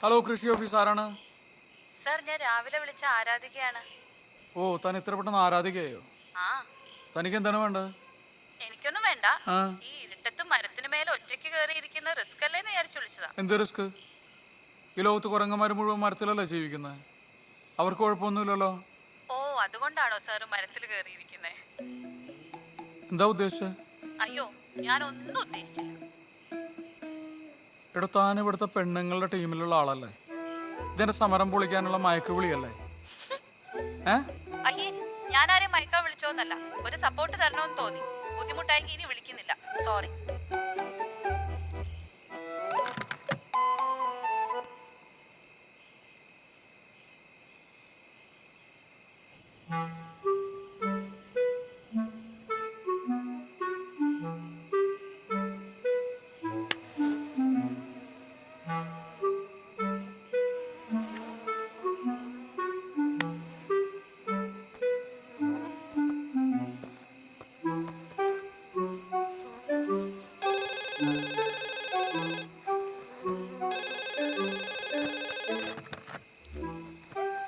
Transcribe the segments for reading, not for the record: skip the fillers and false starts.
Hello, കൃഷി office ആരാണ്? Sir, ഞാൻ രാവിലെ വിളിച്ച ആരാധികയാണ്. ഓ, താൻ ഇത്ര പെട്ടെന്ന് ആരാധികയോ? ആ, തനിക്ക് എന്താണ് വേണ്ടത്? എനിക്കൊന്നും വേണ്ട. ആ, ഈ ഇരുട്ടത്ത് മരത്തിന് മേലെ ഒറ്റയ്ക്ക് കയറിയിരിക്കുന്ന റിസ്ക് അല്ലേന്ന് വിചാരിച്ചു വിളിച്ചതാ. എന്ത് റിസ്ക്? ഈ ലോകത്ത് കുരങ്ങന്മാർ മുഴുവൻ മരത്തിലല്ലേ ജീവിക്കുന്നത്. അവർക്ക് കുഴപ്പമൊന്നുമില്ലല്ലോ. ഓ, അതുകൊണ്ടാണോ സാറ് മരത്തിൽ കയറിയിരിക്കുന്നത്? എന്താ ഉദ്ദേശിച്ചത്? അയ്യോ, ഞാൻ ഒന്നും ഉദ്ദേശിച്ചില്ല. എടോ, താൻ ഇവിടുത്തെ പെണ്ണുങ്ങളുടെ ടീമിലുള്ള ആളല്ലേ? ഇതിന്റെ സമരം പൊളിക്കാനുള്ള മയക്കുവിളിയല്ലേ? ഏ അയ്യേ, ഞാൻ ആരെയും മയക്കാൻ വിളിച്ചോന്നല്ല. ഒരു സപ്പോർട്ട് തരണമെന്ന് തോന്നി. ബുദ്ധിമുട്ടായി ഇനി വിളിക്കുന്നില്ല. സോറി.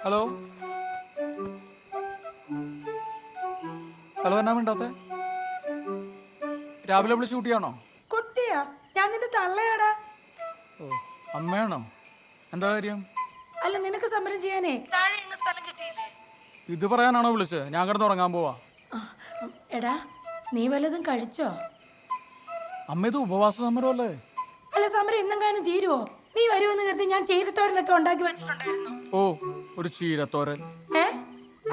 ഹലോ ഹലോ, എന്നാ വേണ്ടാത്ത? രാവിലെ വിളിച്ച് കുട്ടിയാണോ? കുട്ടിയാ? ഞാൻ നിന്റെ തള്ളയാടാ. ഓ, അമ്മയാണോ? എന്താ കാര്യം? അല്ല, നിനക്ക് സമരം ചെയ്യാനേ താഴെ എങ്ങ് സ്ഥലം കിട്ടിയില്ലേ? ഇത് പറയാനാണോ വിളിച്ചത്? ഞാൻ കിടന്ന് ഉറങ്ങാൻ പോവാ. എടാ, നീ വല്ലതും കഴിച്ചോ? അമ്മ, ഇത് ഉപവാസ സമരമല്ലേ? അല്ല, സമരം ഇന്നെങ്ങാനും തീരുവോ? നീ വരുമെന്ന് കരുതി ഞാൻ ചീരത്തോരനൊക്കെ ഉണ്ടാക്കി വെച്ചിട്ടുണ്ടായിരുന്നു. ഓ, ഒരു ചീരത്തോരൻ.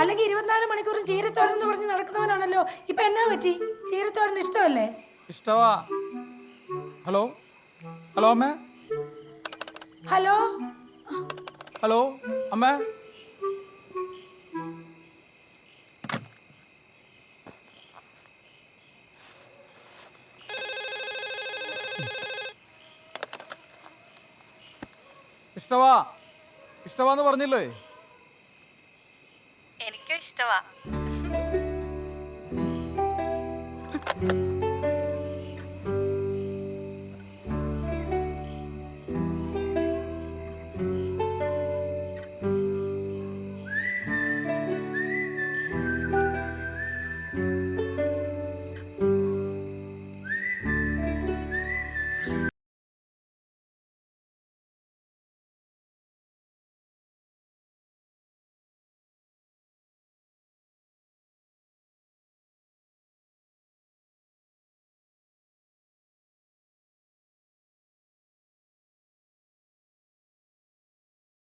അല്ലെങ്കിൽ 24 മണിക്കൂറും ചീരത്തോരൻ എന്ന് പറഞ്ഞ് നടക്കുന്നവനാണല്ലോ. ഇപ്പൊ എന്നാ പറ്റി? ചീരത്തോരൻ ഇഷ്ടമല്ലേ? ഇഷ്ടവാ. ഹലോ ഹലോ അമ്മേ. ഹലോ ഹലോ അമ്മേ. ഇഷ്ടവാന്ന് പറഞ്ഞില്ലേ? എനിക്കും ഇഷ്ടവാ.